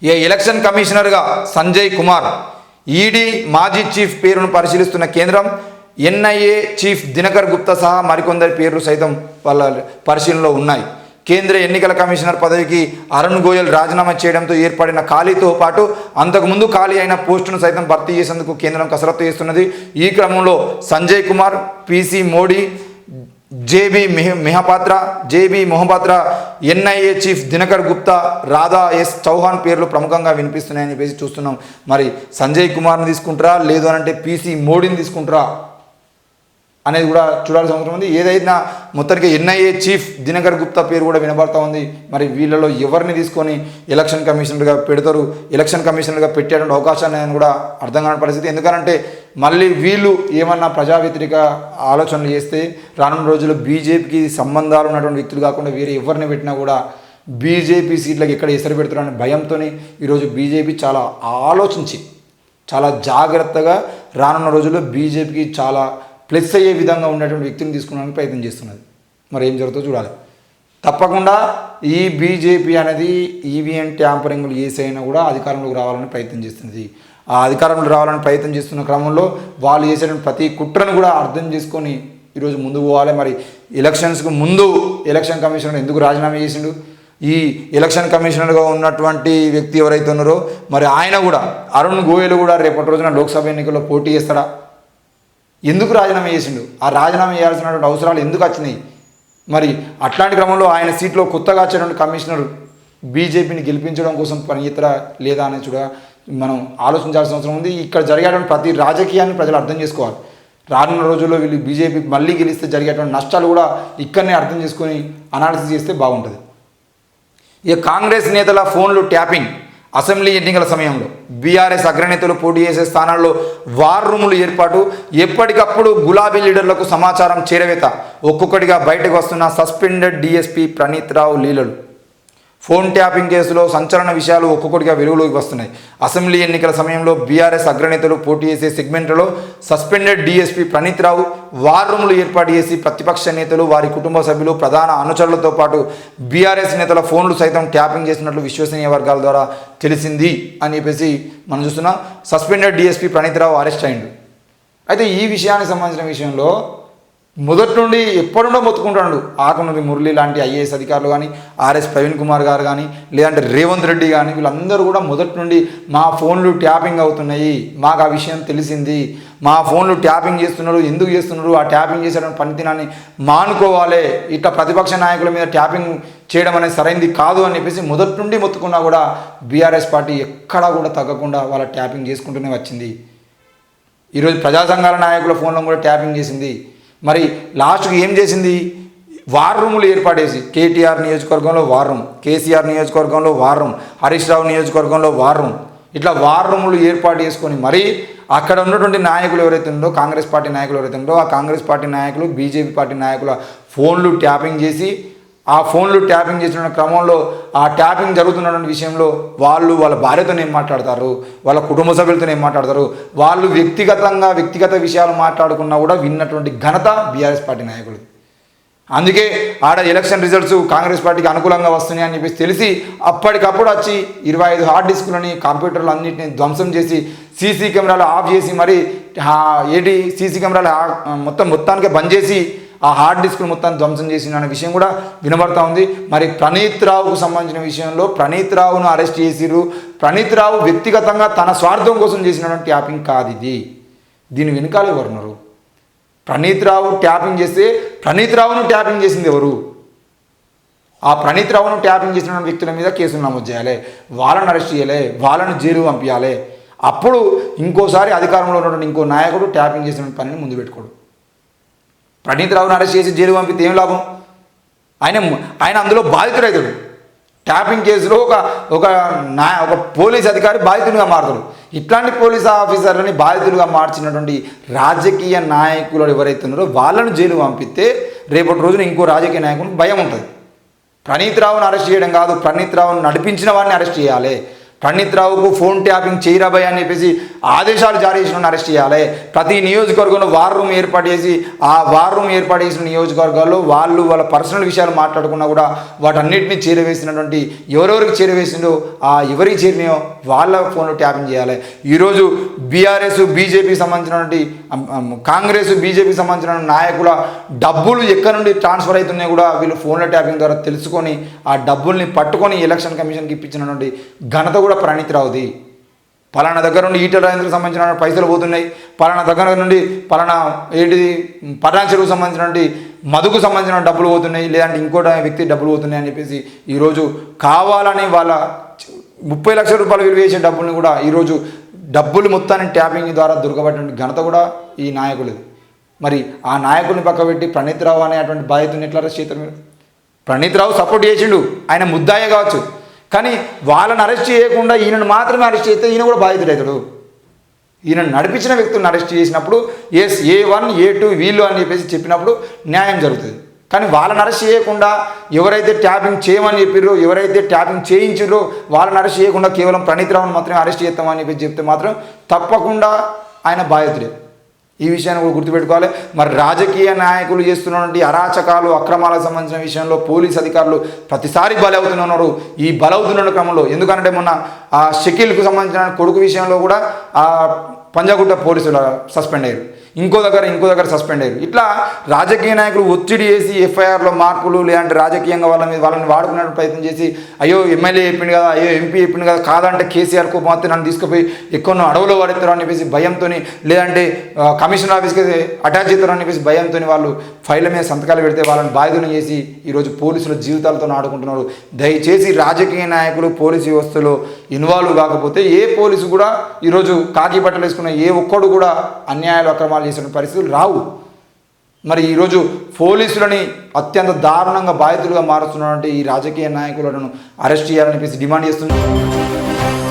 Election కమిషనర్గా Sanjay Kumar, ED మాజీ chief పేరును పరిశీలిస్తున్న కేంద్రం, ఎన్ఐఏ చీఫ్ దినకర్ గుప్తా సహా మరికొందరి పేర్లు సైతం వాళ్ళ పరిశీలనలో ఉన్నాయి. కేంద్ర ఎన్నికల కమిషనర్ పదవికి అరుణ్ గోయల్ రాజీనామా చేయడంతో ఏర్పడిన ఖాళీతో పాటు అంతకుముందు ఖాళీ అయిన పోస్టును సైతం భర్తీ చేసేందుకు కేంద్రం కసరత్తు చేస్తున్నది. ఈ క్రమంలో Sanjay Kumar, PC Modi, JB Mohapatra, NIA chief Dinakar Gupta, Radha S Chauhan పేర్లు ప్రముఖంగా వినిపిస్తున్నాయని చెప్పేసి చూస్తున్నాం. మరి సంజయ్ కుమార్ని తీసుకుంటారా లేదు అనంటే పిసి మోడీని తీసుకుంటారా అనేది కూడా చూడాల్సిన అవసరం ఉంది. ఏదైనా మొత్తానికి ఎన్ఐఏ చీఫ్ దినకర్ గుప్తా పేరు కూడా వినబడతా ఉంది. మరి వీళ్ళలో ఎవరిని తీసుకొని ఎలక్షన్ కమిషనర్గా పెడతారు, ఎలక్షన్ కమిషనర్గా పెట్టేటువంటి అవకాశాన్ని అని కూడా అర్థం కాని పరిస్థితి. ఎందుకంటే మళ్ళీ వీళ్ళు ఏమన్నా ప్రజా వ్యతిరేక ఆలోచనలు చేస్తే రానున్న రోజుల్లో బీజేపీకి సంబంధాలు ఉన్నటువంటి వ్యక్తులు కాకుండా వేరే ఎవరిని పెట్టినా కూడా బీజేపీ సీట్లకు ఎక్కడ ఎసరు పెడతారనే భయంతో ఈరోజు బీజేపీ చాలా ఆలోచించి చాలా జాగ్రత్తగా రానున్న రోజుల్లో బీజేపీకి చాలా ప్లస్ అయ్యే విధంగా ఉన్నటువంటి వ్యక్తిని తీసుకోవడానికి ప్రయత్నం చేస్తున్నది. మరి ఏం జరుగుతుందో చూడాలి. తప్పకుండా ఈ బీజేపీ అనేది ఈవీఎం ట్యాంపరింగ్లు చేసైనా కూడా అధికారంలోకి రావాలని ప్రయత్నం చేస్తున్నది. ఆ అధికారంలోకి రావాలని ప్రయత్నం చేస్తున్న క్రమంలో వాళ్ళు చేసేటువంటి ప్రతి కుట్రను కూడా అర్థం చేసుకొని ఈరోజు ముందుకు పోవాలి. మరి ఎలక్షన్స్కు ముందు ఎలక్షన్ కమిషనర్ ఎందుకు రాజీనామా చేసిండు? ఈ ఎలక్షన్ కమిషనర్గా ఉన్నటువంటి వ్యక్తి ఎవరైతే ఉన్నారో మరి ఆయన కూడా అరుణ్ గోయల్ కూడా రేపటి రోజున లోక్సభ ఎన్నికల్లో పోటీ చేస్తాడా? ఎందుకు రాజీనామా చేసిండు? ఆ రాజీనామా చేయాల్సినటువంటి అవసరాలు ఎందుకు వచ్చినాయి? మరి అట్లాంటి క్రమంలో ఆయన సీట్లో కొత్తగా వచ్చేటువంటి కమిషనర్ బీజేపీని గెలిపించడం కోసం పనిచేస్తారా లేదా అనేది కూడా మనం ఆలోచించాల్సిన అవసరం ఉంది. ఇక్కడ జరిగేటువంటి ప్రతి రాజకీయాన్ని ప్రజలు అర్థం చేసుకోవాలి. రానున్న రోజుల్లో వీళ్ళు బీజేపీ మళ్ళీ గెలిస్తే జరిగేటువంటి నష్టాలు కూడా ఇక్కడనే అర్థం చేసుకొని అనాలిసిస్ చేస్తే బాగుంటుంది. ఇక కాంగ్రెస్ నేతల ఫోన్లు ట్యాపింగ్. అసెంబ్లీ ఎన్నికల సమయంలో బీఆర్ఎస్ అగ్రనేతలు పోటీ చేసే స్థానాల్లో వార్ రూములు ఏర్పాటు, ఎప్పటికప్పుడు గులాబీ లీడర్లకు సమాచారం చేరవేత, ఒక్కొక్కటిగా బయటకు వస్తున్న సస్పెండెడ్ డీఎస్పీ ప్రణీత్ రావు లీలలు. ఫోన్ ట్యాపింగ్ కేసులో సంచలన విషయాలు ఒక్కొక్కటిగా వెలుగులోకి వస్తున్నాయి. అసెంబ్లీ ఎన్నికల సమయంలో బీఆర్ఎస్ అగ్రనేతలు పోటీ చేసే సెగ్మెంట్లలో సస్పెండెడ్ డీఎస్పీ ప్రణీత్ రావు వార్ రూములు ఏర్పాటు చేసి ప్రతిపక్ష నేతలు, వారి కుటుంబ సభ్యులు, ప్రధాన అనుచరులతో పాటు బీఆర్ఎస్ నేతల ఫోన్లు సైతం ట్యాపింగ్ చేసినట్లు విశ్వసనీయ వర్గాల ద్వారా తెలిసింది అని చెప్పేసి మనం చూస్తున్నాం. సస్పెండెడ్ డీఎస్పీ ప్రణీత్ రావు అరెస్ట్ అయిండు. అయితే ఈ విషయానికి సంబంధించిన విషయంలో మొదటి నుండి ఎప్పుడుండో మొత్తుకుంటాడు ఆకునూరి మురళి లాంటి ఐఏఎస్ అధికారులు కానీ, ఆర్ఎస్ ప్రవీణ్ కుమార్ గారు కానీ, లేదంటే రేవంత్ రెడ్డి కానీ, వీళ్ళందరూ కూడా మొదటి నుండి మా ఫోన్లు ట్యాపింగ్ అవుతున్నాయి, మాకు ఆ విషయం తెలిసింది, మా ఫోన్లు ట్యాపింగ్ చేస్తున్నారు, ఎందుకు చేస్తున్నారు, ఆ ట్యాపింగ్ చేసేటువంటి పనితీనాన్ని మానుకోవాలి, ఇట్లా ప్రతిపక్ష నాయకుల మీద ట్యాపింగ్ చేయడం అనేది సరైనది కాదు అని చెప్పేసి మొదటి నుండి మొత్తుకున్నా కూడా బీఆర్ఎస్ పార్టీ ఎక్కడా కూడా తగ్గకుండా వాళ్ళ ట్యాపింగ్ చేసుకుంటూనే వచ్చింది. ఈరోజు ప్రజా సంఘాల నాయకుల ఫోన్లను కూడా ట్యాపింగ్ చేసింది. మరి లాస్ట్కి ఏం చేసింది? వార్ రూములు ఏర్పాటేసి కేటీఆర్ నియోజకవర్గంలో వార్ రూమ్, కేసీఆర్ నియోజకవర్గంలో వార్ రూమ్, హరీష్ రావు నియోజకవర్గంలో వార్ రూమ్, ఇట్లా వార్ రూములు ఏర్పాటు చేసుకొని మరి అక్కడ ఉన్నటువంటి నాయకులు ఎవరైతే ఉందో, కాంగ్రెస్ పార్టీ నాయకులు ఎవరైతే ఉందో, ఆ కాంగ్రెస్ పార్టీ నాయకులు, బీజేపీ పార్టీ నాయకుల ఫోన్లు ట్యాపింగ్ చేసి ఆ ఫోన్లు ట్యాపింగ్ చేసిన క్రమంలో ఆ ట్యాపింగ్ జరుగుతున్నటువంటి విషయంలో వాళ్ళు వాళ్ళ భార్యతో ఏం మాట్లాడతారు, వాళ్ళ కుటుంబ సభ్యులతో ఏం మాట్లాడతారు, వాళ్ళు వ్యక్తిగత విషయాలు మాట్లాడుకున్నా కూడా విన్నటువంటి ఘనత బీఆర్ఎస్ పార్టీ నాయకులు. అందుకే ఆడ ఎలక్షన్ రిజల్ట్స్ కాంగ్రెస్ పార్టీకి అనుకూలంగా వస్తున్నాయి అని చెప్పేసి తెలిసి అప్పటికప్పుడు వచ్చి 25 హార్డ్ డిస్కులని, కంప్యూటర్లు అన్నింటినీ ధ్వంసం చేసి సీసీ కెమెరాలు ఆఫ్ చేసి మరి సీసీ కెమెరాలు మొత్తానికి బంద్ చేసి ఆ హార్డ్ డిస్క్ను మొత్తాన్ని ధ్వంసం చేసిన అనే విషయం కూడా వినబడతా ఉంది. మరి ప్రణీత్ రావుకు సంబంధించిన విషయంలో ప్రణీత్ రావును అరెస్ట్ చేసిరు. ప్రణీత్ రావు వ్యక్తిగతంగా తన స్వార్థం కోసం చేసినటువంటి ట్యాపింగ్ కాదు ఇది. దీని వెనుకాల ఎవరున్నారు? ప్రణీత్ రావు ట్యాపింగ్ చేస్తే ప్రణీత్ రావును ట్యాపింగ్ చేసింది ఎవరు? ఆ ప్రణీత్ రావును ట్యాపింగ్ చేసిన వ్యక్తుల మీద కేసులు నమోదు చేయాలి, వాళ్ళని అరెస్ట్ చేయాలి, వాళ్ళని జైలు పంపించాలి. అప్పుడు ఇంకోసారి అధికారంలో ఉన్నటువంటి ఇంకో నాయకుడు ట్యాపింగ్ చేసిన పనిని ముందు పెట్టుకోడు. ప్రణీత్ రావును అరెస్ట్ చేసి జైలు పంపితే ఏం లాభం? ఆయన అందులో బాధితుడవుతాడు. ట్యాపింగ్ కేసులో ఒక పోలీస్ అధికారి బాధితులుగా మారుతాడు. ఇట్లాంటి పోలీస్ ఆఫీసర్లని బాధితులుగా మార్చినటువంటి రాజకీయ నాయకులు ఎవరైతే ఉన్నారో వాళ్ళను జైలు పంపిస్తే రేపటి రోజున ఇంకో రాజకీయ నాయకునికి భయం ఉంటుంది. ప్రణీత్ రావును అరెస్ట్ చేయడం కాదు, ప్రణీత్ రావును నడిపించిన వాడిని అరెస్ట్ చేయాలి. ప్రణీత్ రావుకు ఫోన్ ట్యాపింగ్ చేయరాబాయ్ అని చెప్పేసి ఆదేశాలు జారీ చేసిన అరెస్ట్ చేయాలి. ప్రతి నియోజకవర్గంలో వార్ రూమ్ ఏర్పాటు చేసి ఆ వార్ రూమ్ ఏర్పాటు చేసిన నియోజకవర్గాల్లో వాళ్ళ పర్సనల్ విషయాలు మాట్లాడుకున్నా కూడా వాటన్నిటిని చేరవేసినటువంటి ఎవరెవరికి చేరవేసిందో ఆ ఎవరికి చేరినాయో వాళ్ళ ఫోన్లో ట్యాపింగ్ చేయాలి. ఈరోజు బీఆర్ఎస్ బీజేపీకి సంబంధించినటువంటి కాంగ్రెస్ బీజేపీకి సంబంధించిన నాయకుల డబ్బులు ఎక్కడి నుండి ట్రాన్స్ఫర్ అవుతున్నాయో కూడా వీళ్ళు ఫోన్ల ట్యాపింగ్ ద్వారా తెలుసుకొని ఆ డబ్బుల్ని పట్టుకొని ఎలక్షన్ కమిషన్కి ఇప్పించినటువంటి ఘనత కూడా ప్రణీత్ రావుది. పలానా దగ్గర నుండి ఈటల రాజేంద్రకు సంబంధించిన పైసలు పోతున్నాయి, పలానా దగ్గర నుండి పలానా ఏంటిది పటాన్ చెరువుకు సంబంధించినటువంటి మధుకు సంబంధించిన డబ్బులు పోతున్నాయి, లేదంటే ఇంకోటి వ్యక్తి డబ్బులు పోతున్నాయి అని చెప్పేసి ఈరోజు కావాలని వాళ్ళ 30 లక్షల రూపాయలు విలువ చేసే డబ్బుల్ని కూడా ఈరోజు డబ్బులు మొత్తాన్ని ట్యాపింగ్ ద్వారా దొరకబడిన ఘనత కూడా ఈ నాయకులది. మరి ఆ నాయకుల్ని పక్క పెట్టి ప్రణీత్ రావు అనేటువంటి బాధ్యతను ఎట్లా అరెస్ట్ చేస్తారు మీరు? ప్రణీత్ రావు సపోర్ట్ చేసిండు, ఆయన ముద్దాయే కావచ్చు, కానీ వాళ్ళని అరెస్ట్ చేయకుండా ఈయనను మాత్రమే అరెస్ట్ చేస్తే ఈయన కూడా బాధితుడవుతాడు. ఈయన నడిపించిన వ్యక్తులను అరెస్ట్ చేసినప్పుడు ఎస్ A1 A2 వీళ్ళు అని చెప్పేసి చెప్పినప్పుడు న్యాయం జరుగుతుంది. కానీ వాళ్ళని అరెస్ట్ చేయకుండా ఎవరైతే ట్యాపింగ్ చేయమని చెప్పారో ఎవరైతే ట్యాపింగ్ చేయించారో వాళ్ళని అరెస్ట్ చేయకుండా కేవలం ప్రణీత్ రావుని మాత్రమే అరెస్ట్ చేస్తామని చెప్పి చెప్తే మాత్రం తప్పకుండా ఆయన బాధితుడే. ఈ విషయాన్ని కూడా గుర్తుపెట్టుకోవాలి. మరి రాజకీయ నాయకులు చేస్తున్నటువంటి అరాచకాలు అక్రమాలకు సంబంధించిన విషయంలో పోలీస్ అధికారులు ప్రతిసారి బలవుతున్నారు. ఈ బలవుతున్న క్రమంలో ఎందుకంటే మొన్న ఆ షకీల్కు సంబంధించిన కొడుకు విషయంలో కూడా ఆ పంజాగుట్ట పోలీసులు సస్పెండ్ అయ్యారు, ఇంకో దగ్గర సస్పెండ్ అయ్యారు. ఇట్లా రాజకీయ నాయకులు ఒత్తిడి చేసి ఎఫ్ఐఆర్లో మార్పులు లేదంటే రాజకీయంగా వాళ్ళని వాడుకునే ప్రయత్నం చేసి అయ్యో ఎమ్మెల్యే చెప్పింది కదా, అయ్యో ఎంపీ చెప్పింది కదా, కాదంటే కేసీఆర్ కోపం వస్తే నన్ను తీసుకుపోయి ఎక్కడో అడవులో పడేస్తారు అని చెప్పేసి భయంతో, లేదంటే కమిషనర్ ఆఫీస్కి అటాచ్ చేస్తారు అని చెప్పేసి భయంతో వాళ్ళు ఫైళ్ళ మీద సంతకాలు పెడితే వాళ్ళని బాధ్యతను చేసి ఈరోజు పోలీసుల జీవితాలతో ఆడుకుంటున్నారు. దయచేసి రాజకీయ నాయకులు పోలీసు వ్యవస్థలో ఇన్వాల్వ్ కాకపోతే ఏ పోలీసు కూడా ఈరోజు కాకి బట్టలు వేసుకున్న ఏ ఒక్కడు కూడా అన్యాయాలు అక్రమాలు చేసిన పరిస్థితులు రావు. మరి ఈరోజు పోలీసులని అత్యంత దారుణంగా బాధితులుగా మారుతున్నటువంటి ఈ రాజకీయ నాయకులను అరెస్ట్ చేయాలని చెప్పేసి డిమాండ్ చేస్తున్నారు.